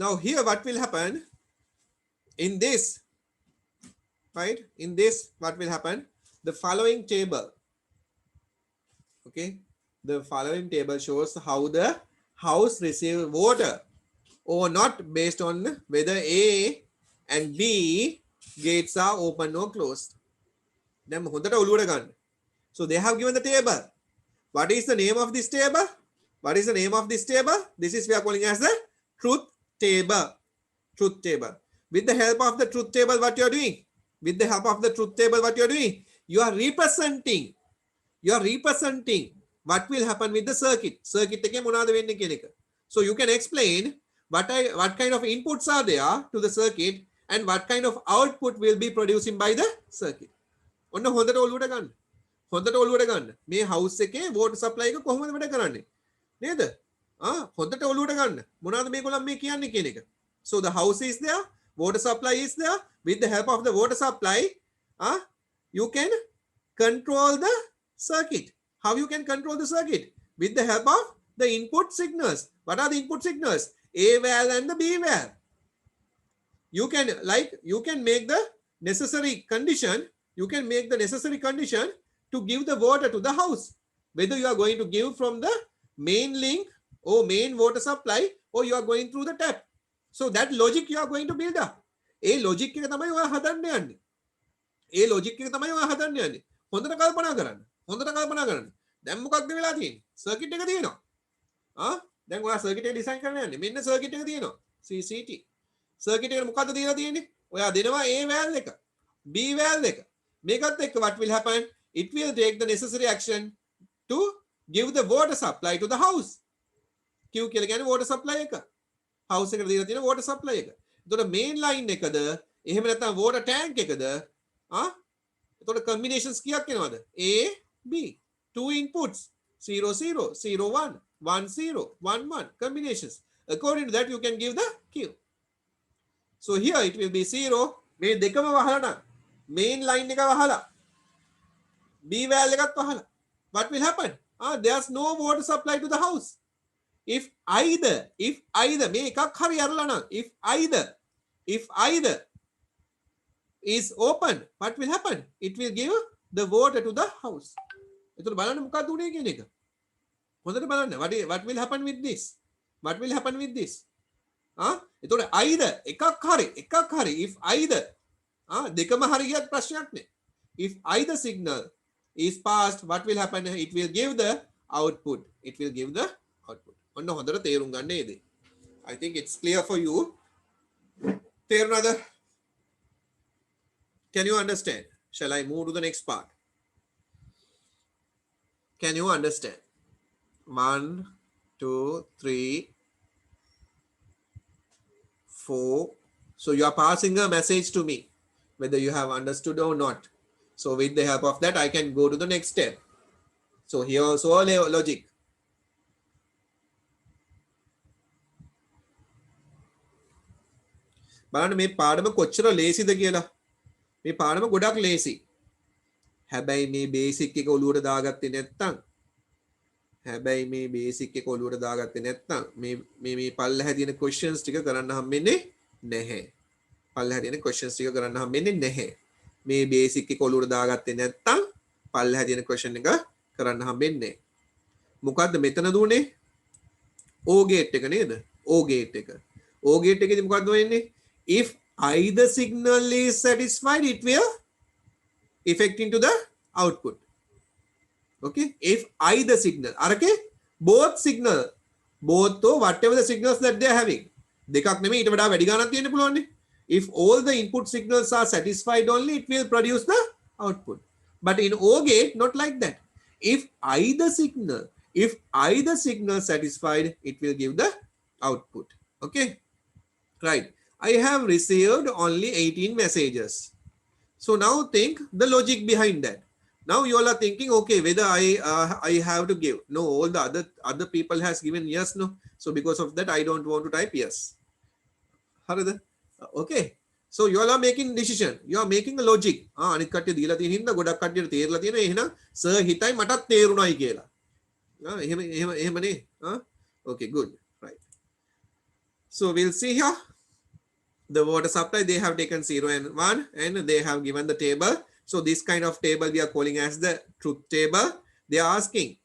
Now here what will happen in this, right? In this what will happen? The following table, okay? The following table shows how the house receive water or not based on whether A and B gates are open or closed. Then හොඳට ඔලුවට ගන්න. So they have given the table. What is the name of this table? What is the name of this table? This is we are calling as the truth table. Truth table. With the help of the truth table, what you are doing? With the help of the truth table, what you are doing? You are representing. You are representing what will happen with the circuit. Circuit එකේ මොනවද වෙන්නේ කියන එක. So you can explain what kind of inputs are there to the circuit and what kind of output will be producing by the circuit. ඔන්න හොඳට ඔලුවට ගන්න. හොඳට ඔලුවට ගන්න. මේ house එකේ water supply එක කොහොමද වැඩ කරන්නේ? නේද? හොඳට ඔලුවට ගන්න. මොනවද මේගොල්ලන් මේ කියන්නේ කියන එක. So the house is there, water supply is there. With the help of the water supply, you can control the circuit. How you can control the circuit? With the help of the input signals. What are the input signals? A valve and the B valve. You can make the necessary condition. You can make the necessary condition to give the water to the house. Whether you are going to give from the main link or main water supply or you are going through the tap. So that logic you are going to build up. A logic එක තමයි ඔයා හදන්න යන්නේ. ඒ logic එක තමයි ඔයා හදන්න යන්නේ. හොඳට කල්පනා කරන්න. හොඳට කල්පනා කරන්න. දැන් මොකක්ද වෙලා තියෙන්නේ? circuit එක තියෙනවා. දැන් ඔයා circuit එක design කරන්න යන්නේ. මෙන්න circuit එක තියෙනවා. CCT. circuit එකට මොකද්ද දීලා තියෙන්නේ? ඔයා දෙනවා A valve එක, B valve එක. මේකත් එක්ක what will happen? It will take the necessary action to give the water supply to the house. Q කියලා කියන්නේ water supply එක. house එකට දීලා තියෙන water supply එක. එතකොට main line එකද එහෙම නැත්නම් water tank එකද? එතකොට combinations කීයක් එනවද? A B. Two inputs 0 0 0 1 1 0 1 1 combinations. According to that you can give the Q. So here it will be 0. මේ දෙකම වහලා නම් main line එක වහලා B valve එකත් වහලා. What will happen? There's no water supply to the house. If either මේ එකක් හරි අරලා නම් if either is open, what will happen? It will give the water to the house. එතකොට බලන්න මොකක්ද උනේ කියන එක. හොඳට බලන්න. What will happen with this? What will happen with this? එතකොට either එකක් හරි if either දෙකම හරි ගියත් ප්‍රශ්නයක් නෑ. If either signal is passed, what will happen? It will give the output. It will give the output. ඔන්න හොඳට තේරුම් ගන්න ඒ දේ. I think it's clear for you. තේරුණාද? Can you understand? Shall I move to the next part? Can you understand? 1, 2, 3, 4. So you are passing a message to me, whether you have understood or not. So with the help of that, I can go to the next step. So here also logic. බලන්න මේ පාඩම කොච්චර ලේසිද කියලා. මේ පාඩම ගොඩක් ලේසි. හැබැයි මේ බේසික් එක ඔලුවට දාගත්තේ නැත්නම් මේ පල්ලෙහා තියෙන questions ටික කරන්න හම්බෙන්නේ නැහැ. මේ බේසික් එක ඔලුවට දාගත්තේ නැත්නම් පල්ලෙහා තියෙන question එක කරන්න හම්බෙන්නේ නැහැ. මොකද්ද මෙතන දුන්නේ? O gate එක නේද? O gate එකේදී මොකද්ද වෙන්නේ? If either signal is satisfied, it will effect into the output. Okay, if either signal, both or whatever the signals that they are having, දෙකක් නෙමෙයි ඊට වඩා වැඩි ගණනක් තියෙන්න පුළුවන් නේ. If all the input signals are satisfied only, it will produce the output. But in O gate, not like that. If either signal satisfied, it will give the output. Okay, right. I have received only 18 messages. So now think the logic behind that. Now you all are thinking, okay, whether I have to give. No, all the other people has given yes, no. So because of that, I don't want to type yes. Okay. So you all are making decision. You are making a logic. අනිත් කට්ටිය දීලා තියෙන හින්දා ගොඩක් කට්ටියට තේරලා තියෙනවා. එහෙනම් sir හිතයි මටත් තේරුණායි කියලා. එහෙමනේ. Okay, good. Right. So we'll see here. The water supply, they have taken 0 and 1 and they have given the table. So this kind of table we are calling as the truth table. They are asking,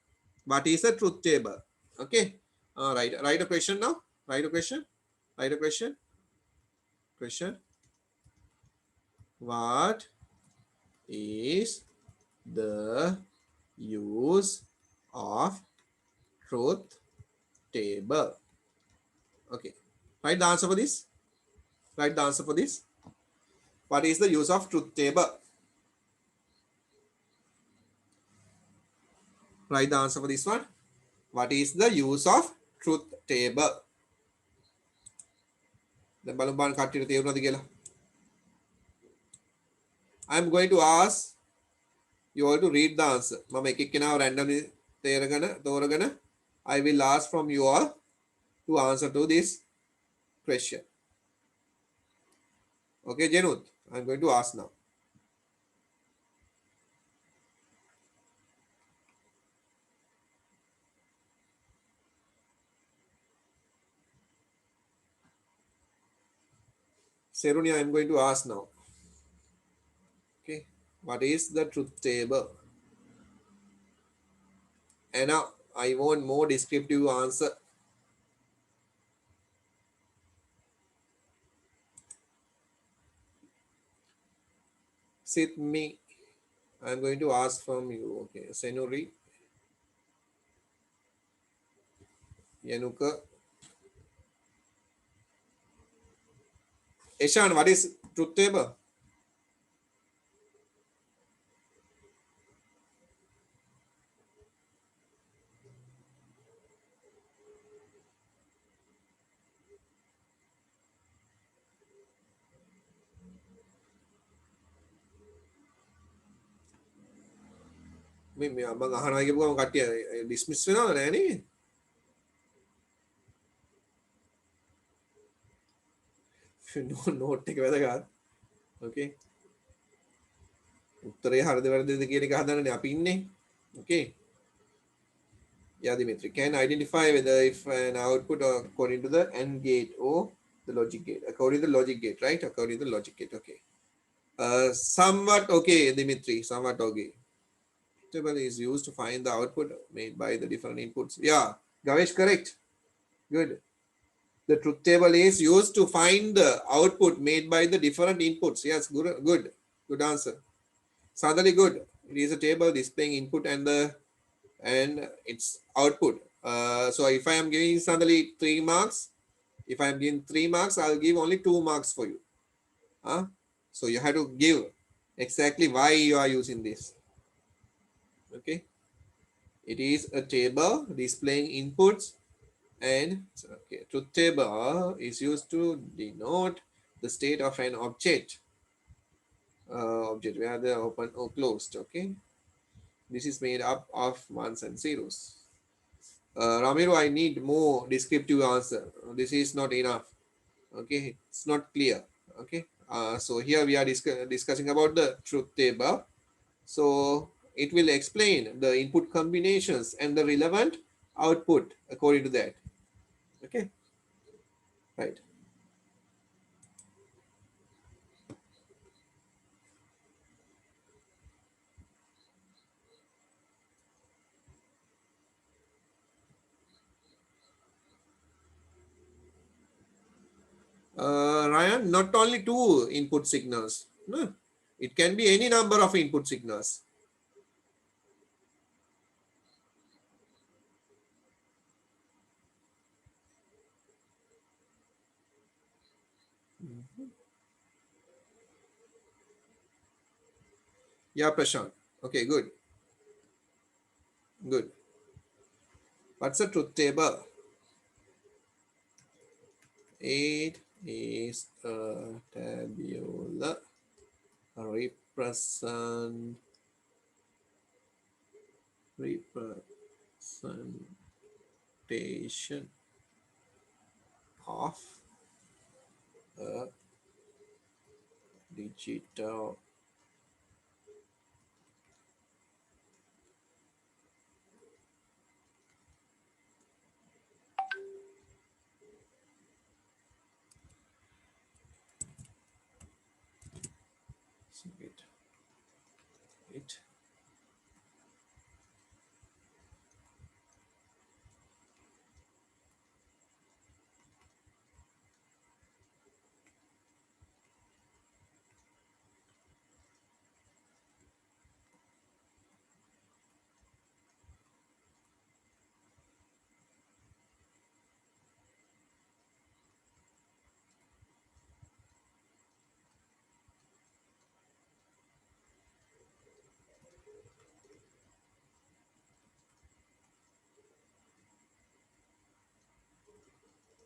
what is the truth table? Okay. Write a question now. Write a question. Write a question. Question. What is the use of truth table? Okay. Write the answer for this. Write the answer for this. What is the use of truth table? Write the answer for this one. What is the use of truth table? දැන් බලමු බලන්න කට්ටියට තේරුණාද කියලා. I'm going to ask you all to read the answer. මම එක එක්කෙනාව randomly තෝරගෙන I will ask from you all to answer to this question. Okay, Jenut, I'm going to ask now. Serunia, I'm going to ask now. Okay, what is the truth table? Anna, I want more descriptive answer. Sit me. I'm going to ask from you. Okay, Senuri, Yanuka. Eshan, what is truth table? මම අහනවා කියපුවම කට්ටිය dismiss වෙනවද නෑනේ. Note එක වැදගත්. Okay. උත්තරේ හරිද වැරදිද කියන එක හදන්නනේ අපි ඉන්නේ. Okay. Yeah, Dimitri, can identify whether if an output according to the AND gate or the logic gate. According to the logic gate, right? According to the logic gate. Okay. Somewhat okay, Dimitri. Somewhat okay. Table is used to find the output made by the different inputs. Yeah, Gavesh, correct. Good. The truth table is used to find the output made by the different inputs. Yes, good answer. Sadali, good. It is a table displaying input and its output. So if I am giving Sadali 3 marks, if I am giving 3 marks, I'll give only 2 marks for you. So you have to give exactly why you are using this. Okay. It is a table displaying inputs and okay, truth table is used to denote the state of an object. Object whether open or closed. Okay. This is made up of ones and zeros. Ramiro, I need more descriptive answer. This is not enough. Okay, it's not clear. Okay. So here we are discussing about the truth table. So it will explain the input combinations and the relevant output according to that. Okay. Right. Ryan, not only 2 input signals. No, it can be any number of input signals. Yeah, Prashant. Okay, good. Good. What's the truth table? It is a tabular representation of a digital It.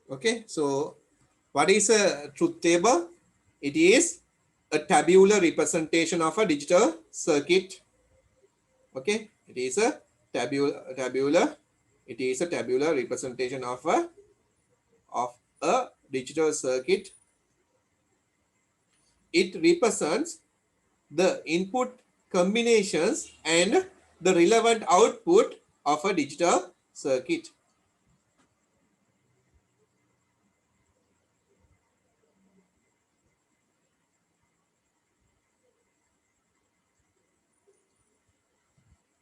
Okay, so what is a truth table? It is a tabular representation of a digital circuit. Okay, it is a tabular. It is a tabular representation of a digital circuit. It represents the input combinations and the relevant output of a digital circuit.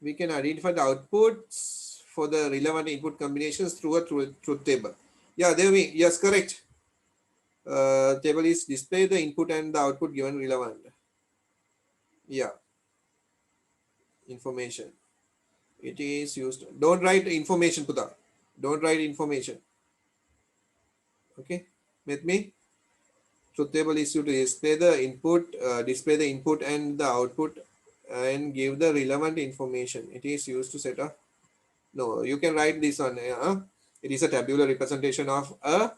We can identify the outputs for the relevant input combinations through a truth table. Yeah, there we, yes, correct. Table is display the input and the output given relevant. Yeah, information. It is used. Don't write information, Puta. Don't write information. Okay, with me. Truth table is used to display the input and the output, and give the relevant information. It is used to set up. No, you can write this on. It is a tabular representation of a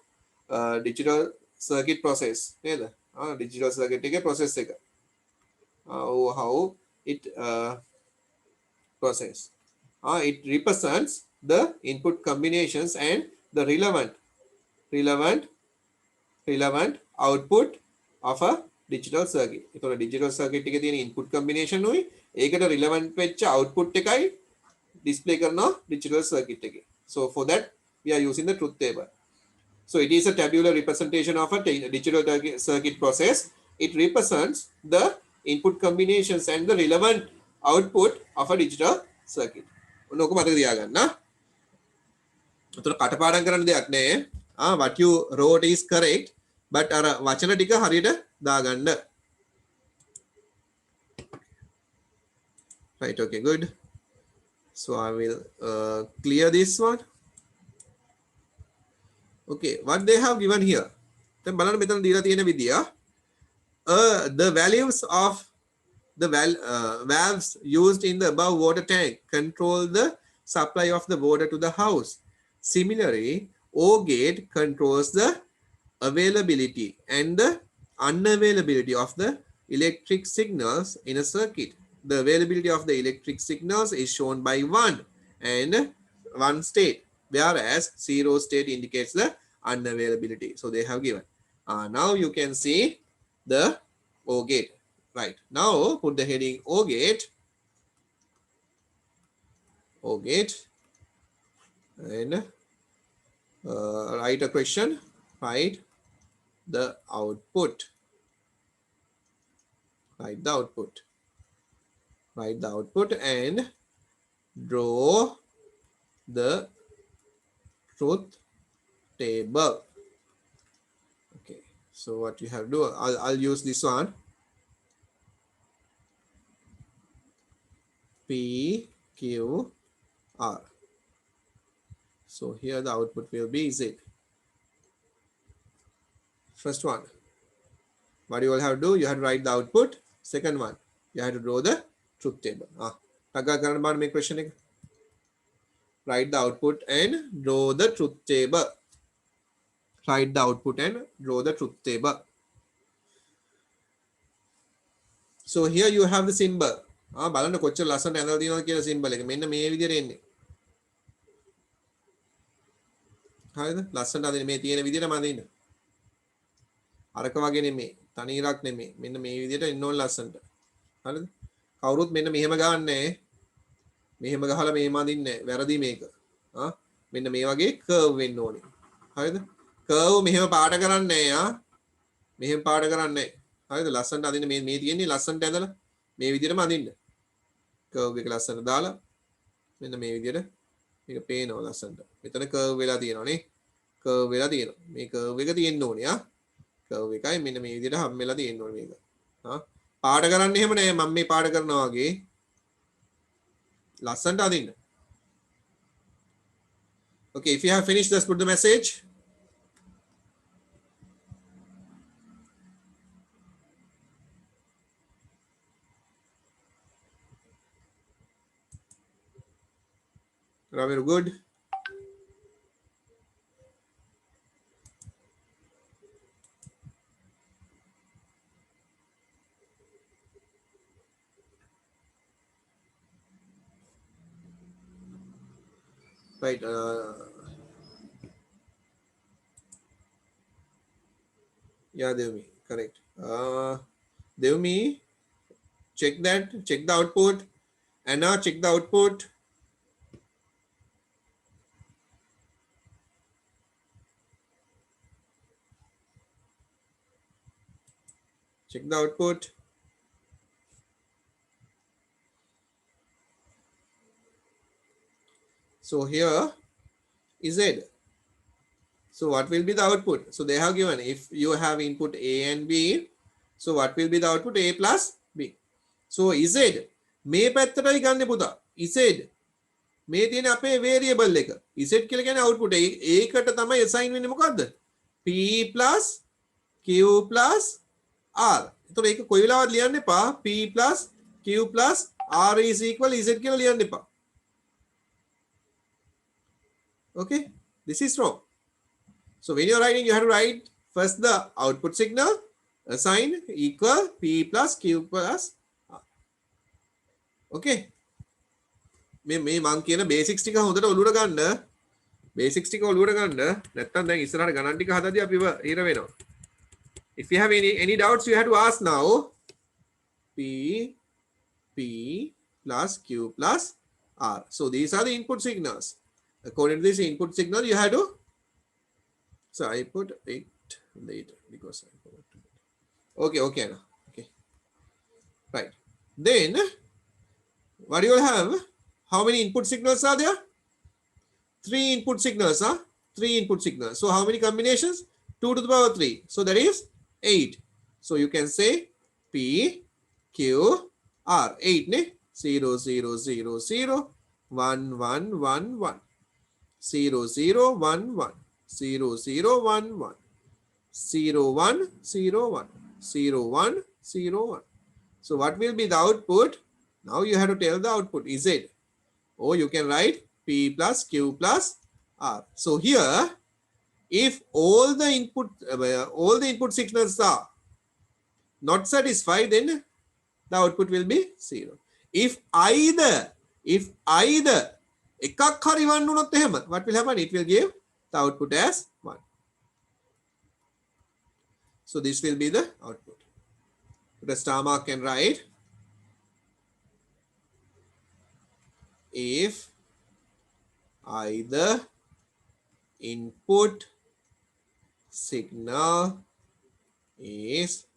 digital circuit process. Digital circuit process. How it process. It represents the input combinations and the relevant output of a digital circuit. ඒතකොට digital circuit එකේ තියෙන input combination උයි ඒකට relevant වෙච්ච output එකයි display කරනවා digital circuit එකේ. So for that we are using the truth table. So it is a tabular representation of a digital circuit process. It represents the input combinations and the relevant output of a digital circuit. ඔන්න ඔක මතක තියාගන්න. උතන කටපාඩම් කරන්න දෙයක් නෑ. What you wrote is correct, but අර වචන ටික හරියට දාගන්න. Right, okay, good. So I will clear this one. Okay, what they have given here. දැන් බලන්න මෙතන දීලා තියෙන විදිය. The values of the valves used in the above water tank control the supply of the water to the house. Similarly, O gate controls the availability and the unavailability of the electric signals in a circuit. The availability of the electric signals is shown by 1 and 1 state, whereas 0 state indicates the unavailability. So they have given. Now you can see the O gate. Right, now put the heading O gate, and write a question, write the output, and draw the truth table. Okay, so what you have to do, I'll use this one. P, Q, R. So here the output will be Z. First one, what you will have to do, you have to write the output. Second one, you have to draw the truth table. Make question. Write the output and draw the truth table. Write the output and draw the truth table. So here you have the symbol. බලන්න කොච්චර ලස්සනට ඇඳලා තියෙනවද කියලා symbol එක. මෙන්න මේ විදිහට එන්නේ. හරිද? ලස්සනට අදින්න මේ තියෙන විදිහට මම අදින්න. අරක වගේ නෙමෙයි. තනි ඉරක් නෙමෙයි. මෙන්න මේ විදිහට එන්න ඕන ලස්සනට. හරිද? කවුරුත් මෙන්න මෙහෙම ගන්නෑ. මෙහෙම ගහලා මෙහෙම අදින්නේ නැහැ. වැරදි මේක. මෙන්න මේ වගේ කර්ව් වෙන්න ඕනේ. හරිද? කර්ව් මෙහෙම පාට කරන්නේ නැහැ. මෙහෙම පාට කරන්නේ නැහැ. හරිද? ලස්සනට අදින්න මේ තියෙන්නේ ලස්සනට ඇදලා මේ විදිහටම අදින්න. කර්ව් එක ලස්සනට දාලා මෙන්න මේ විදිහට මේක පේනවා ලස්සනට. මෙතන කර්ව් වෙලා තියෙනවා නේ. කර්ව් වෙලා තියෙනවා. මේ කර්ව් එක තියෙන්න ඕනේ ආ. කර්ව් එකයි මෙන්න මේ විදිහට හම් වෙලා තියෙන්න ඕනේ මේක. හා පාට කරන්න එහෙම නෑ මම මේ පාට කරනවා වගේ. ලස්සනට අදින්න. Okay, if you have finished, just put the message. Ravi, good. Right. Yeah, Devmi, correct. Devmi, check that. Check the output. Anna, check the output. Check the output. So here is Z. So what will be the output? So they have given if you have input A and B. So what will be the output? A plus B. So Z මේ පැත්තටයි ගන්න පුතා. Z මේ තියෙන අපේ variable එක. Z කියලා කියන්නේ output. ඒකට තමයි assign වෙන්නේ මොකද්ද? P plus Q plus R. එතකොට ඒක කොයි වෙලාවද ලියන්න එපා. P plus Q plus R is equal Z කියලා ලියන්න එපා. Okay, this is wrong. So when you're writing, you have to write first the output signal assign equal P plus Q plus R. Okay. මේ මං කියන basics ටික හොඳට ඔලුවට ගන්න. බේසික්ස් ටික ඔලුවට ගන්න. නැත්තම් දැන් ඉස්සරහට ගණන් ටික හදද්දී අපිව ඉර වෙනවා. If you have any doubts, you have to ask now. P plus Q plus R. So these are the input signals. According to this input signal, you have to. So I put 8 later because I forgot to. Okay, Anna. Okay. Right. Then what you will have? How many input signals are there? 3 input signals, huh? 3 input signals. So how many combinations? 2 to the power 3. So that is 8. So you can say P, Q, R. 8, ne? 0, 0, 0, 0, 1, 1, 1, 1. 0, 0, 1, 1. 0, 0, 1, 1. 0, 1, 0, 1. 0, 1, 0, 1. So what will be the output? Now you have to tell the output. Is it? Or you can write P plus Q plus R. So here, if all the input signals are not satisfied, then the output will be 0. If either එකක් හරි වන්න උනොත් එහෙම what will happen? It will give the output as 1. So this will be the output. The star mark can write if either input signal is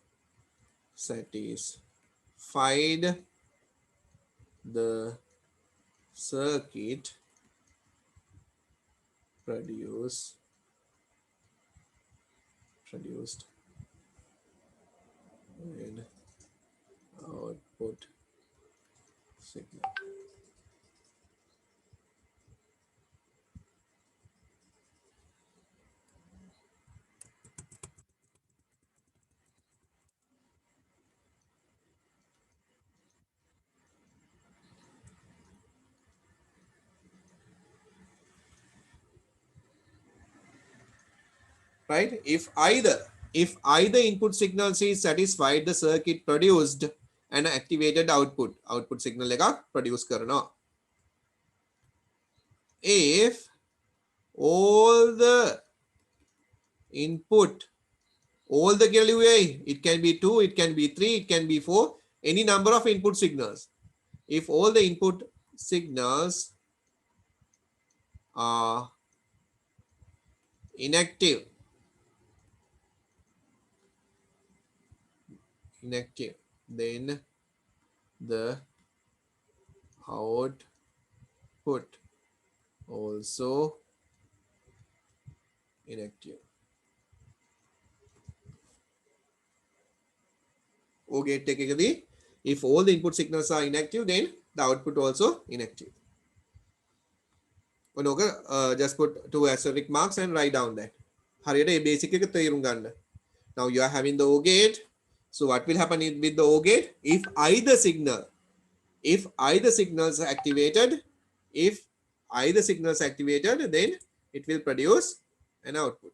satisfied, the circuit produced an output signal. Right? If either input signals is satisfied, the circuit produced an activated output signal එකක් produce කරනවා. If all the input කියලා ලියුවේ it can be 2, it can be 3, it can be 4, any number of input signals. If all the input signals are inactive, inactive, then the output also inactive. O gate එකකදී if all the input signals are inactive, then the output also inactive. Just put 2 asterisk marks and write down that. හරියට මේ basic එක තේරුම් ගන්න. Now you are having the O gate. So what will happen with the O gate? If either signals activated, then it will produce an output.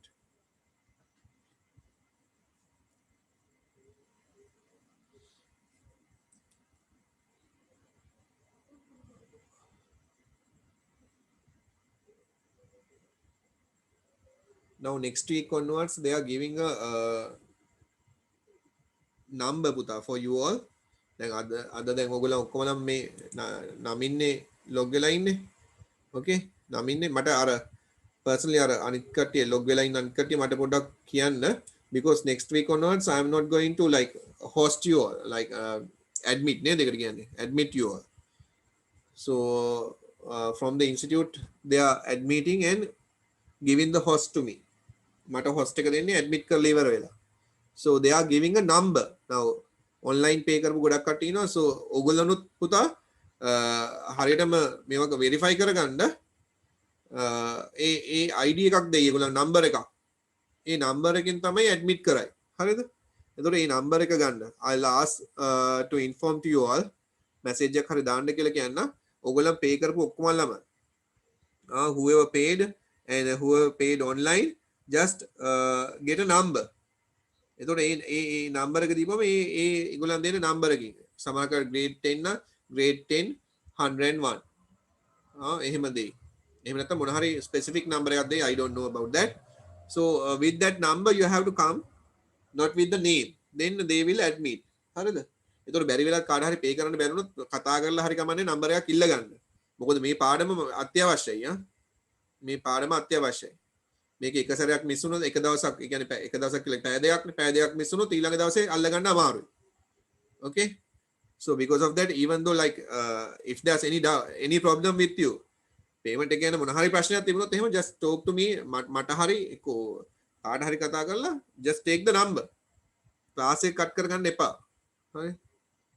Now next week onwards, they are giving a number පුතා for you all. දැන් අද දැන් ඔයගොල්ලෝ ඔක්කොම නම් මේ නමින්නේ log වෙලා ඉන්නේ. Okay? නමින්නේ මට අර personally අර අනිත් කට්ටිය log වෙලා ඉන්න අනිත් කට්ටිය මට පොඩ්ඩක් කියන්න, because next week onwards I am not going to like host you all, like admit නේද ඒකට කියන්නේ, admit you all. So from the institute they are admitting and giving the host to me. මට host එක දෙන්නේ admit කරලා ඉවර වෙලා. So they are giving a number. Now online pay කරපු ගොඩක් කට්ටිය ඉනවා. So ඔයගොල්ලොනුත් පුතා හරියටම මේක verify කරගන්න ඒ ID එකක් දෙයි ඒගොල්ලන් number එකක්. ඒ number එකෙන් තමයි admit කරයි. හරිද? එතකොට මේ number එක ගන්න. I'll ask to inform to you all message එකක් හරි දාන්න කියලා කියන්න. ඔයගොල්ලන් pay කරපු ඔක්කොම ළම whoever paid and whoever paid online, just get a number. එතකොට ඒ නම්බර් එක දීපම ඒ ඒගොල්ලන් දෙන නම්බර එකකින් සමහරකට grade 10 නා grade 10 101 එහෙම දෙයි. එහෙම නැත්නම් මොන හරි specific number එකක් දෙයි. I don't know about that. So with that number you have to come, not with the name, then they will admit. හරිද? එතකොට බැරි වෙලාවත් කාට හරි pay කරන්න බැරි වුණොත් කතා කරලා හරි කමන්නේ නම්බර එකක් ඉල්ල ගන්න. මොකද මේ පාඩම අත්‍යවශ්‍යයි. මේ පාඩම අත්‍යවශ්‍යයි. මේක එක සැරයක් මිස් වුණොත් එක දවසක්, ඒ කියන්නේ එක දවසක් කියලා පැය දෙකක් මිස් වුණොත් ඊළඟ දවසේ අල්ල ගන්න අමාරුයි. Okay? So because of that, even though like if there's any problem with you, payment එක ගැන මොන හරි ප්‍රශ්නයක් තිබුණොත් එහෙම just talk to me. මට හරි කාට හරි කතා කරලා just take the number. class එක cut කරගන්න එපා. හරි?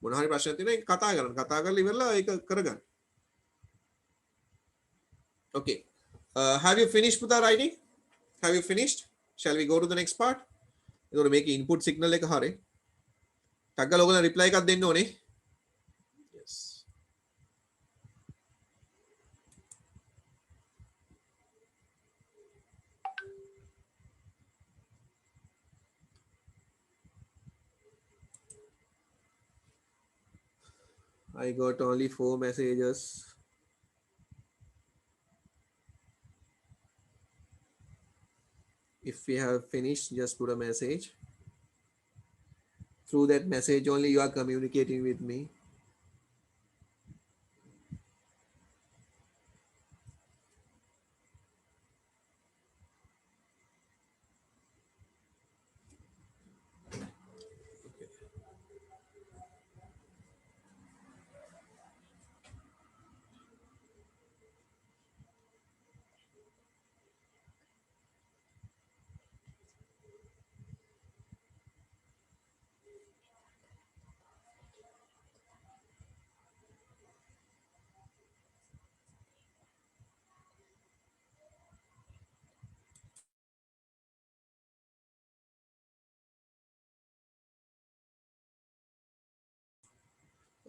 මොන හරි ප්‍රශ්නයක් තියෙනවා ඒක කතා කරන්න. කතා කරලා ඉවරලා ඒක කරගන්න. Okay. Have you finished with the writing? Have you finished? Shall we go to the next part? එතකොට මේක input signal එක හරි. ටක් ගාලා ඔයගොල්ලෝ reply එකක් දෙන්න ඕනේ. Yes. I got only 4 messages. If we have finished, just put a message. Through that message only you are communicating with me.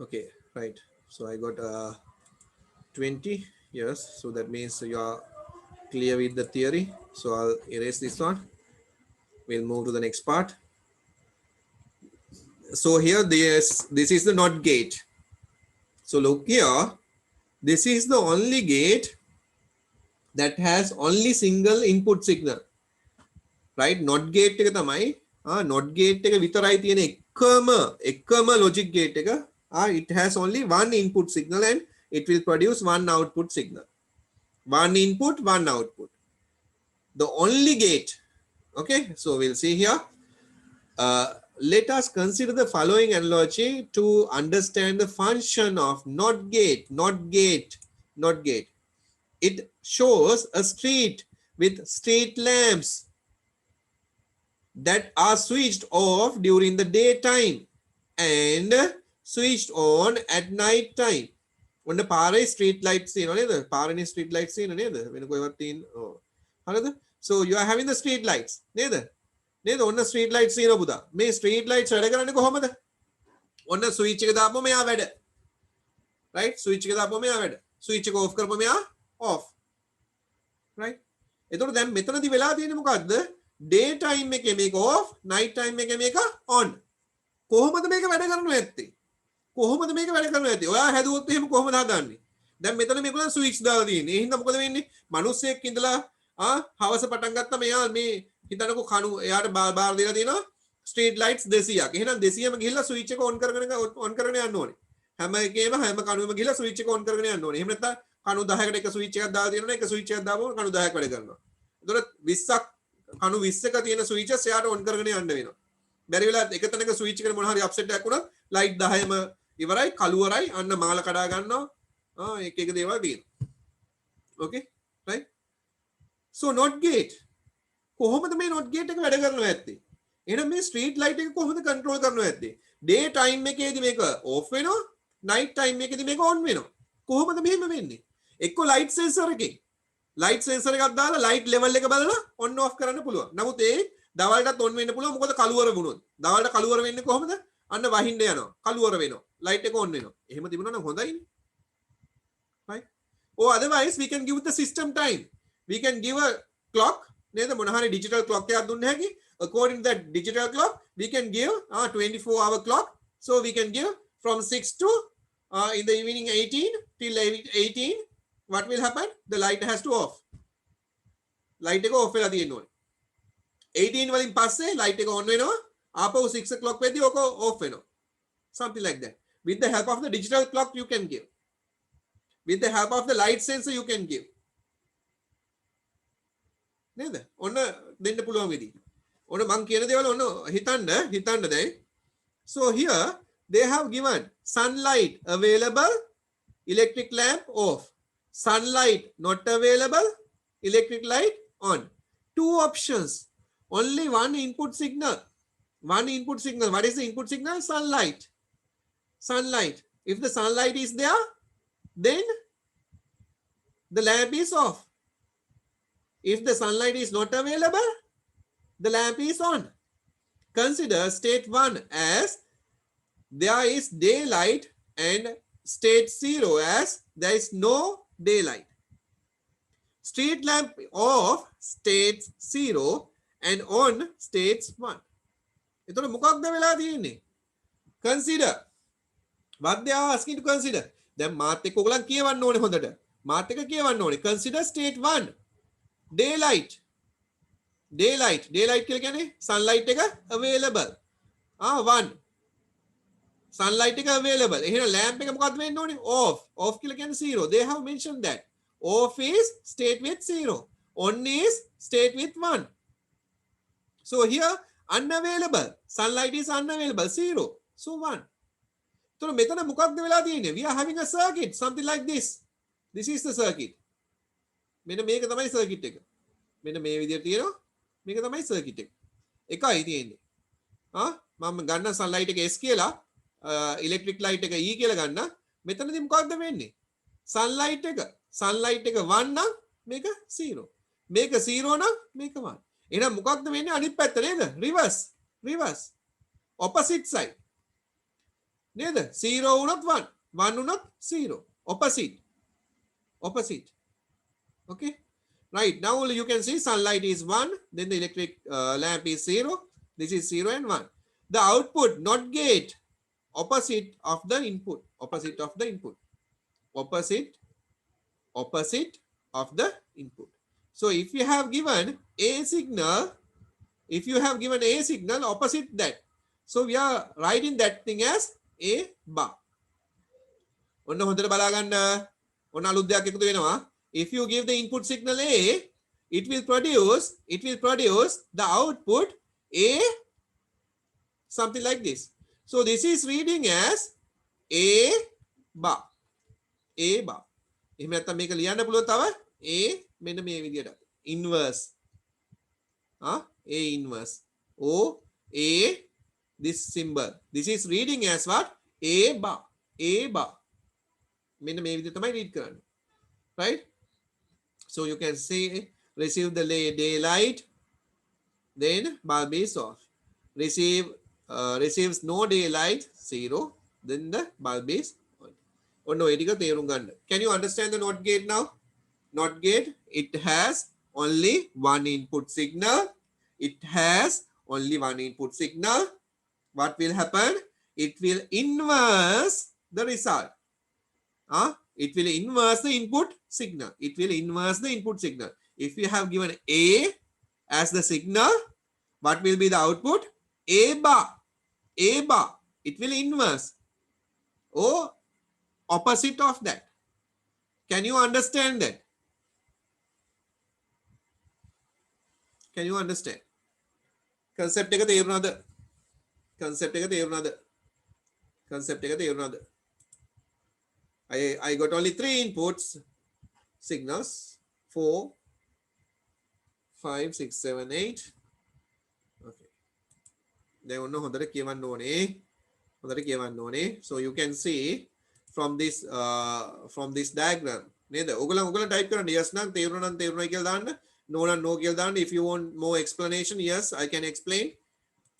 Okay, right. So I got 20. Yes, so that means you are clear with the theory. So I'll erase this one. We'll move to the next part. So here this is the NOT gate. So look here, this is the only gate that has only single input signal. Right? NOT gate එක තමයි NOT gate එක විතරයි තියෙන එකම logic gate එක. It has only one input signal and it will produce one output signal. One input, one output. The only gate. Okay, so we'll see here. let us consider the following analogy to understand the function of not gate. It shows a street with street lamps that are switched off during the daytime and switched on at night time. ඔන්න පාරේ street lights තියෙනවා නේද? පාරේ street lights තියෙන නේද? වෙන කොහෙවත් තියෙන. ඔව්. හරිද? So you are having the street lights නේද? නේද? ඔන්න street lights තියෙනවා පුතා. මේ street lights වැඩ කරන්නේ කොහොමද? ඔන්න switch එක දාපුවම එයා වැඩ. right? switch එක දාපුවම එයා වැඩ. switch එක off කරපුවම එයා off. right? එතකොට දැන් මෙතනදී වෙලා තියෙන්නේ මොකද්ද? day time එකේ මේක off, night time එකේ මේක on. කොහොමද මේක වැඩ කරන්නේ නැත්තේ? කොහොමද මේක වැඩ කරන්නේ නැත්තේ? ඔයා හැදුවොත් එහෙම කොහොමද හදන්නේ? දැන් මෙතන මේගොල්ලන් ස්විච් දාලා තියෙන්නේ. ඒ හින්දා මොකද වෙන්නේ? මිනිස්සෙක් ඉඳලා හවස පටන් ගත්තා මෙයා මේ හිතනකො කණු එයාට බාර දීලා තියෙනවා ස්ට්‍රීට් ලයිට්ස් 200ක්. එහෙනම් 200ම ගිහිල්ලා ස්විච් එක ඔන් කරගෙන යන්න ඕනේ. හැම එකේම හැම කණුවෙම ගිහිල්ලා ස්විච් එක ඔන් කරගෙන යන්න ඕනේ. එහෙම නැත්නම් කණු 10කට එක ස්විච් එකක් දාලා තියෙනවනේ එක ස්විච් එකක් දාපුවම කණු 10ක් වැඩ කරනවා. ඒතකොට 20ක් කණු 20ක තියෙන ස්විචස් එයාට ඔන් කරගෙන යන්න වෙනවා. බැරි වෙලා එක තැනක ස්විච් එකට මොන හරි අප්සෙට් එකක් වුණා ලයිට් 10ම ඉවරයි කළුවරයි අන්න මාල කඩා ගන්නවා එක එක දේවල් තියෙනවා. okay right so not gate කොහොමද මේ not gate එක වැඩ කරනවා ඇත්තේ? එහෙනම් මේ street light එක කොහොමද control කරනවා ඇත්තේ? day time එකේදී මේක off වෙනවා night time එකේදී මේක on වෙනවා. කොහොමද මෙහෙම වෙන්නේ? එක්ක light sensor එකේ light sensor එකක් දාලා light level එක බලලා on off කරන්න පුළුවන්. නමුත් ඒ දවල්ටත් on වෙන්න පුළුවන් මොකද කළුවර වුණොත්. දවල්ට කළුවර වෙන්නේ කොහොමද? අන්න වහින්න යනවා. කළුවර වෙනවා. light එක on වෙනවා. එහෙම තිබුණා නම් හොඳයිනේ. right or otherwise we can give the system time. We can give a clock නේද මොන හරි digital clock එකක් දුන්න හැකි. according to that digital clock we can give 24-hour clock. So we can give from 6 to in the evening 18 till 18 what will happen? The light has to off. light එක off වෙලා තියෙන්න ඕනේ. 18 වලින් පස්සේ light එක on වෙනවා. ආපහු 6 o'clock වෙද්දී ඔක off වෙනවා. something like that. With the help of the digital clock you can give. With the help of the light sensor you can give. නේද? ඔන්න දෙන්න පුළුවන් විදිහ. ඔන්න මං කියන දේවල් ඔන්න හිතන්න දැන්. So here they have given sunlight available, electric lamp off. Sunlight not available, electric light on. Two options. Only one input signal. One input signal. What is the input signal? Sunlight. Sunlight. If the sunlight is there, then the lamp is off. If the sunlight is not available, the lamp is on. Consider state 1 as there is daylight and state 0 as there is no daylight. Street lamp off states 0 and on states 1. එතකොට මොකක්ද වෙලා තියෙන්නේ? Consider. What they are asking to consider. දැන් මාත් එක්ක ඔයගලන් කියවන්න ඕනේ හොඳට. මාත් එක්ක කියවන්න ඕනේ. Consider state 1. Daylight. Daylight කියලා කියන්නේ sunlight එක available. 1. sunlight එක available. එහෙනම් lamp එක මොකක්ද වෙන්න ඕනේ? off. off කියලා කියන්නේ 0. They have mentioned that. off is state with 0. on is state with 1. So here unavailable. Sunlight is unavailable. 0. So 1. So මෙතන මොකක්ද වෙලා තියෙන්නේ? We are having a circuit something like this. This is the circuit. මෙන්න මේක තමයි circuit එක. මෙන්න මේ විදිහට තියෙනවා. මේක තමයි circuit එක. එකයි තියෙන්නේ. මම ගන්න sunlight එක S කියලා electric light එක E කියලා ගන්න. මෙතනදී මොකක්ද වෙන්නේ? sunlight එක 1 නම් මේක 0. මේක 0 නම් මේක 1. එහෙනම් මොකක්ද වෙන්නේ අනිත් පැත්ත නේද? reverse. opposite side. නේද? 0 වුණොත් 1, 1 වුණොත් 0. Opposite. Okay. Right. Now you can see sunlight is 1, then the electric lamp is 0. This is 0 and 1. The output, not gate, opposite of the input. Opposite of the input. So if you have given a signal, opposite that. So we are writing that thing as a bar. ඔන්න හොඳට බලා ගන්න. ඔන්න අලුත් දෙයක් එකතු වෙනවා. If you give the input signal A, it will produce the output A something like this. So this is reading as a bar. A bar. එහෙම නැත්නම් මේක ලියන්න පුළුවන් තව a මෙන්න මේ විදියට inverse. A inverse. O A this symbol. This is reading as what? A bar. A bar. මෙන්න මේ විදිහට තමයි read කරන්නේ. Right? So you can see receive the daylight, then bulb is off. Receives no daylight, 0, then the bulb is on. Oh no, can you understand the NOT gate now? NOT gate, it has only one input signal. It has only one input signal. What will happen? It will inverse the result. It will inverse the input signal. It will inverse the input signal. If you have given A as the signal, what will be the output? A bar. A bar. It will inverse. Or opposite of that. Can you understand that? Can you understand? Concept එක තේරුණාද? Concept එක තේරුණාද? Concept එක තේරුණාද? I got only 3 inputs signals 4 5 6 7 8. Okay. දැන් ඔන්න හොඳට කියවන්න ඕනේ. හොඳට කියවන්න ඕනේ. So you can see from this diagram නේද? ඔයගොල්ලෝ type කරන්න yes නම් තේරුණා නම් තේරුණා කියලා දාන්න. No නම් no කියලා දාන්න. If you want more explanation, yes, I can explain.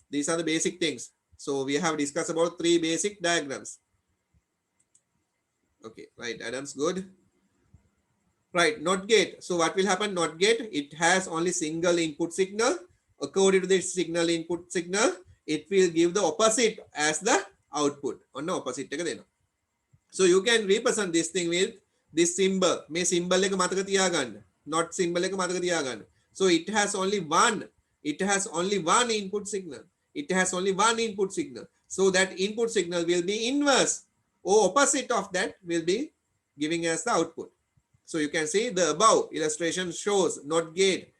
These are the basic things. So we have discussed about 3 basic diagrams. Okay, right, Adams, good. Right, NOT gate. So what will happen? NOT gate, it has only single input signal. According to this signal input signal, it will give the opposite as the output. On the opposite. So you can represent this thing with this symbol. May symbol එක මතක තියාගන්න. Not symbol එක මතක තියාගන්න. So it has only one input signal. It has only one input signal. So that input signal will be inverse. Or opposite of that will be giving us the output. So you can see the above illustration shows NOT gate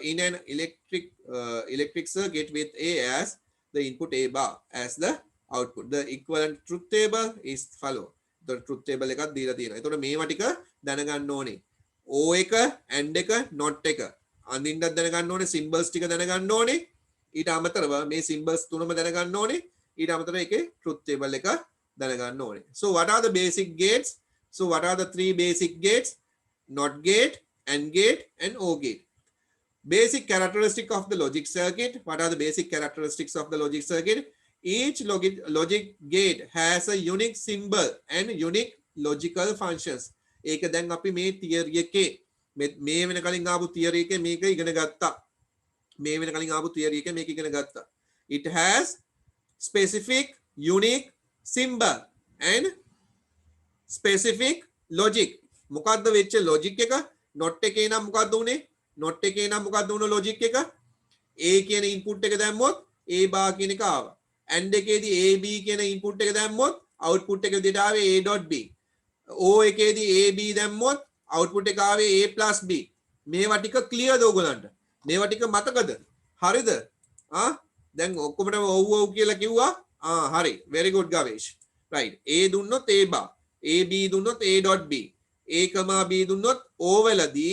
in an electric circuit with A as the input, A bar as the output. The equivalent truth table is follow. The truth table එකක් දීලා තියෙනවා. ඒතකොට මේවා ටික දැනගන්න ඕනේ. O එක, AND එක, NOT එක. අඳින්නත් දැනගන්න ඕනේ, symbols ටික දැනගන්න ඕනේ. ඊට අමතරව මේ symbols තුනම දැනගන්න ඕනේ. ඊට අමතරව ඒකේ truth table එක දැනගන්න ඕනේ. So what are the basic gates? So what are the 3 basic gates? NOT gate, AND gate, and OR gate. Basic characteristic of the logic circuit. What are the basic characteristics of the logic circuit? Each logic gate has a unique symbol and unique logical functions. ඒක දැන් අපි මේ theory එකේ මේ වෙන කලින් ආපු theory එකේ මේක ඉගෙන ගත්තා. මේ වෙන කලින් ආපු theory එකේ මේක ඉගෙන ගත්තා. It has specific unique symbol and specific logic. මොකද්ද වෙච්ච logic එක? not එකේ නම් මොකද්ද උනේ? not එකේ නම් මොකද්ද උන logic එක? A කියන input එක දැම්මොත් A bar කියන එක ආවා. AND එකේදී A B කියන input එක දැම්මොත් output එක විදිහට ආවේ A.B. O එකේදී A B දැම්මොත් output එක ආවේ A plus B. මේවා ටික clear ද ඔයගලන්ට? මේවා ටික මතකද? හරිද? දැන් ඔක්කොමම ඔව් ඔව් කියලා කිව්වා. Hari, very good, Gavesh. Right, A දුන්නොත් A bar, A B දුන්නොත් A.B, A, B දුන්නොත් O වලදී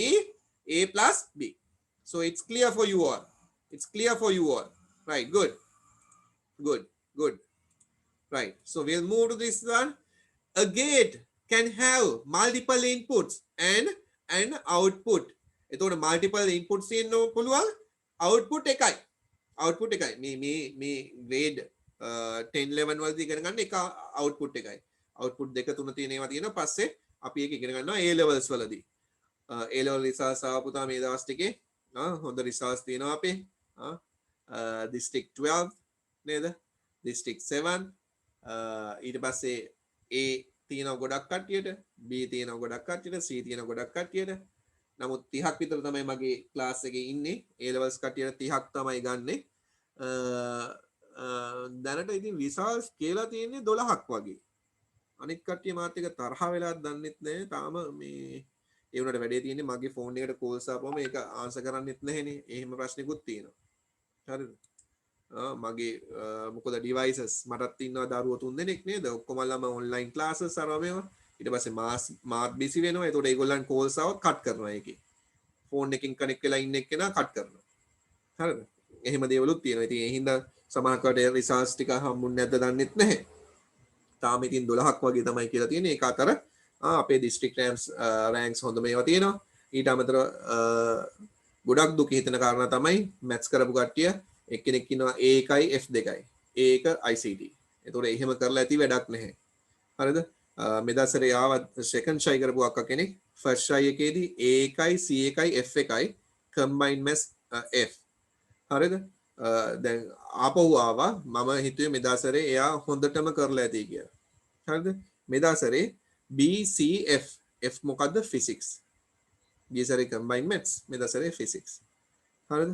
A plus B. So it's clear for you all. It's clear for you all. Right, good. Good. Right, so we'll move to this one. A gate can have multiple inputs and an output. එතකොට multiple inputs තියෙන්න පුළුවන්, output එකයි. Output එකයි. මේ grade 10 11 වලදී ඉගෙන ගන්න එක output එකයි. output දෙක තුන තියෙන ඒවා තියෙනවා. පස්සේ අපි ඒක ඉගෙන ගන්නවා A levels වලදී. A level results ආපු තා මේ දවස් ටිකේ හොඳ results තියෙනවා අපේ. district 12 නේද? district 7 ඊට පස්සේ A තියෙනවා ගොඩක් කට්ටියට, B තියෙනවා ගොඩක් කට්ටියට, C තියෙනවා ගොඩක් කට්ටියට. නමුත් 30ක් විතර තමයි මගේ ක්ලාස් එකේ ඉන්නේ. A levels කට්ටියට 30ක් තමයි ගන්නෙ. දැනට ඉතින් results කියලා තියෙන්නේ 12ක් වගේ. අනිත් කට්ටිය මාත් එක තරහ වෙලාවත් දන්නෙත් නැහැ. තාම මේ ඒ උනට වැඩේ තියෙන්නේ මගේ ෆෝන් එකට calls ආපුවම ඒක ආන්සර් කරන්නෙත් නැහෙනේ. එහෙම ප්‍රශ්නිකුත් තියෙනවා. හරිද? මගේ මොකද ඩිවයිසස් මටත් ඉන්නවා දරුවෝ 3 දෙනෙක් නේද ඔක්කොමලම ඔන්ලයින් ක්ලාසස් අරවා මේවා ඊට පස්සේ මාත් බිසි වෙනවා ඒතකොට ඒගොල්ලන් කෝල්ස් આવත් කට් කරනවා ඒකේ ෆෝන් එකකින් කනෙක්ට් වෙලා ඉන්න එක්කෙනා කට් කරනවා හරිද එහෙම දේවලුත් තියෙනවා ඉතින් ඒ හින්දා සමහරකට රිසර්ච් ටික හම්බුන්නේ නැද්ද දන්නෙත් නැහැ තාම ඉතින් 12ක් වගේ තමයි කියලා තියෙන්නේ ඒක අතර අපේ දිස්ත්‍රික් රෑන්ක්ස් හොඳම ඒවා තියෙනවා ඊට අමතරව ගොඩක් දුක හිතෙන කාරණා තමයි මැත්ස් කරපු කට්ටිය එක්කෙනෙක් ඉන්නවා A1යි F2යි A1 ICT එතකොට එහෙම කරලා ඇති වැඩක් නැහැ හරිද මෙදාසරේ ආවත් සෙකන්ඩ් ෂයි කරපු අක්ක කෙනෙක් ෆස්ට් ෂයි එකේදී A1යි C1යි F1යි කම්බයින්ඩ් මැත්ස් F හරිද දැන් ආපහු ආවා මම හිතුවේ මෙදාසරේ එයා හොඳටම කරලා ඇති කියලා හරිද මෙදාසරේ BCF F මොකද්ද ෆිසික්ස් ගියසරේ කම්බයින්ඩ් මැත්ස් මෙදාසරේ ෆිසික්ස් හරිද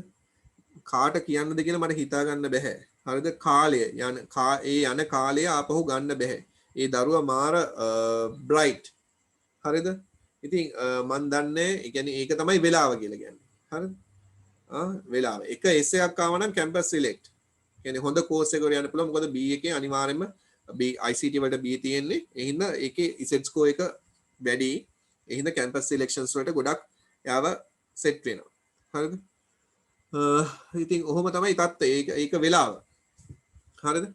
කාට කියන්නද කියලා මට හිතා ගන්න බෑ හරිද කාලය යන කාලය ආපහු ගන්න බෑ ඒ දරුවා මාර බ්‍රයිට් හරිද ඉතින් මන් දන්නේ ඒ කියන්නේ ඒක තමයි වෙලාව කියලා කියන්නේ හරිද වෙලාව එක එස් එකක් ආව නම් කැම්පස් සිලෙක්ට් කියන්නේ හොඳ කෝස් එකකට යන්න පුළුවන් මොකද B එකේ අනිවාර්යයෙන්ම B ICT වලට B තියෙන්නේ ඒ හින්දා ඒකේ ඉසෙට් ස්කෝර් එක වැඩි ඒ හින්දා කැම්පස් සිලෙක්ෂන්ස් වලට ගොඩක් යාව සෙට් වෙනවා හරිද ඉතින් ඔහොම තමයි තත්ත්වය ඒක වෙලාව හරිද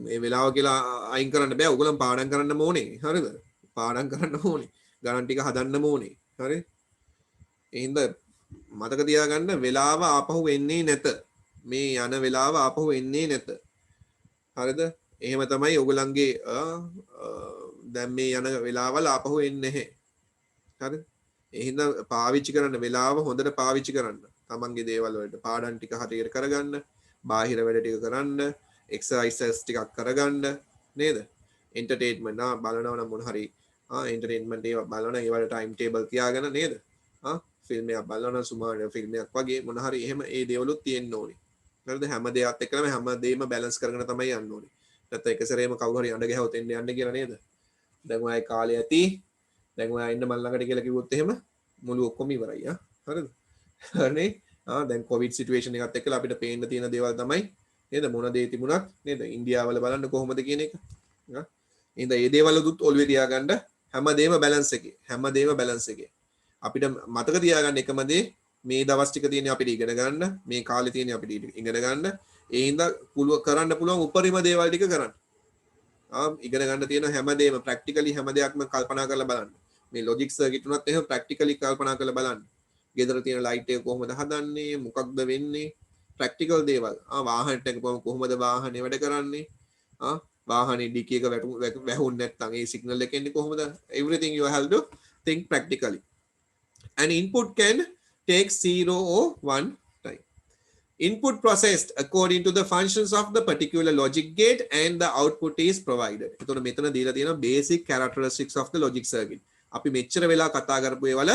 මේ වෙලාව කියලා අයින් කරන්න බෑ ඔයගොල්ලන් පාඩම් කරන්න ඕනේ හරිද පාඩම් කරන්න ඕනේ ගණන් ටික හදන්න ඕනේ හරි ඒ හින්දා මතක තියාගන්න වෙලාව ආපහු එන්නේ නැත මේ යන වෙලාව ආපහු එන්නේ නැත හරිද එහෙම තමයි ඔයගොල්ලන්ගේ දැන් මේ යන වෙලාවල් ආපහු එන්නේ නැහැ හරිද ඒ හින්දා පාවිච්චි කරන්න වෙලාව හොඳට පාවිච්චි කරන්න තමන්ගේ දේවල් වලට පාඩම් ටික හරියට කරගන්න බාහිර වැඩ ටික කරන්න එක්සර්සයිසස් ටිකක් කරගන්න නේද එන්ටර්ටේන්මන්ට් බලනවා නම් මොන හරි එන්ටර්ටේන්මන්ට් ඒවා බලන ඒවල ටයිම් ටේබල් තියාගෙන නේද ෆිල්ම් එකක් බලනවා සුමාන ෆිල්ම් එකක් වගේ මොන හරි එහෙම ඒ දේවලුත් තියෙන්න ඕනේ හරිද හැම දෙයක්ත් එක්කම හැම දෙයක්ම බැලන්ස් කරගෙන තමයි යන්න ඕනේ නැත්නම් එක සැරේම කවුරු හරි අඬ ගැහුවොත් යන්න කියලා නේද දැන් ඔයයි කාලේ ඇති දැන් ඔයා ඉන්න මල් ළඟට කියලා කිව්වොත් එහෙම මුළු ඔක්කොම ඉවරයි හරිද හරිනේ දැන් කොවිඩ් සිටුේෂන් එකත් එක්කලා අපිට පේන්න තියෙන දේවල් තමයි නේද මොන දේ තිබුණත් නේද ඉන්දියාවල බලන්න කොහොමද කියන එක එහෙනම් ඒ දේවල් උදුත් ඔළුවේ තියාගන්න හැමදේම බැලන්ස් එකේ අපිට මතක තියාගන්න එකම දේ මේ දවස් ටික තියෙන අපිට ඉගෙන ගන්න මේ කාලේ තියෙන අපිට ඉගෙන ගන්න ඒ හින්දා කරන්න පුළුවන් උපරිම දේවල් ටික කරන්න ඉගෙන ගන්න තියෙන හැමදේම ප්‍රැක්ටිකලි හැම දෙයක්ම කල්පනා කරලා බලන්න මේ ලොජික් සර්කිට් උනත් එහෙම ප්‍රැක්ටිකලි කල්පනා කරලා බලන්න ගෙදර තියෙන ලයිට් එක කොහොමද හදන්නේ මොකක්ද වෙන්නේ ප්‍රැක්ටිකල් දේවල් වාහනට කොහොමද වාහනේ වැඩ කරන්නේ වාහනේ ඩිකි එක වැහුන්නේ නැත්නම් ඒ සිග්නල් එක එන්නේ කොහොමද everything you have to think practically an input can take 0 or 1 time input processed according to the functions of the particular logic gate and the output is provided එතකොට මෙතන දීලා තියෙනවා basic characteristics of the logic circuit අපි මෙච්චර වෙලා කතා කරපු ඒවල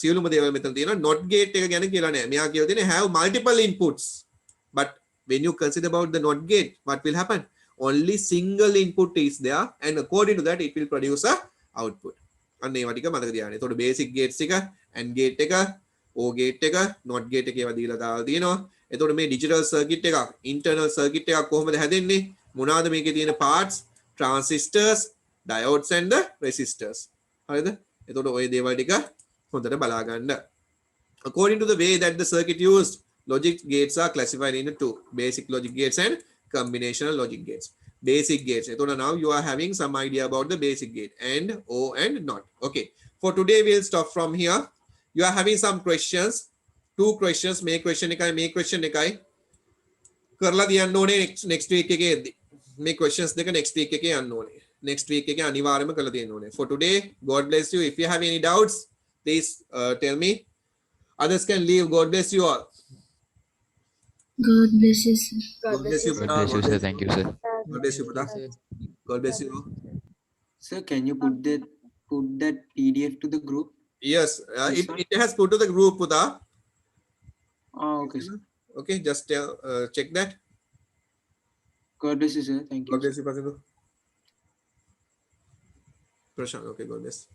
සියලුම දේවල් මෙතන තියෙනවා not gate එක ගැන කියලා නෑ මෙයා කියලා තියෙන්නේ have multiple inputs but when you consider about the not gate what will happen only single input is there and according to that it will produce a output අන්න ඒවා ටික මතක තියාගන්න. එතකොට basic gates එක and gate එක or gate එක not gate එක ඒවා දීලා දාලා තියෙනවා. එතකොට මේ digital circuit එකක් internal circuit එකක් කොහොමද හැදෙන්නේ? මොනවාද මේකේ තියෙන parts? transistors, diodes and the resistors. හරිද? එතකොට ওই දේවල් ටික හොඳට බලා ගන්න. According to the way that the circuit used, logic gates are classified into two: basic logic gates and combinational logic gates. Basic gates. So now you are having some idea about the basic gate and O and not. Okay. For today we'll stop from here. You are having some questions. Two questions. Make question ekai. Karla diyanna one next week ekedi. Make questions deka next week ekේ යන්න ඕනේ. Next week එකේ අනිවාර්යයෙන්ම කරලා තියෙන්න ඕනේ. For today, God bless you. If you have any doubts, please tell me. Others can leave. God bless you all. God bless you, sir. God bless you, God bless you, sir. Thank you, sir. God bless you, Pata. God bless you. Sir, can you put that PDF to the group? Yes, it has put to the group, Pata. Okay, sir. Okay, just check that. God bless you, sir. Thank you. God bless you, Prasandu. Prashant, okay, God bless.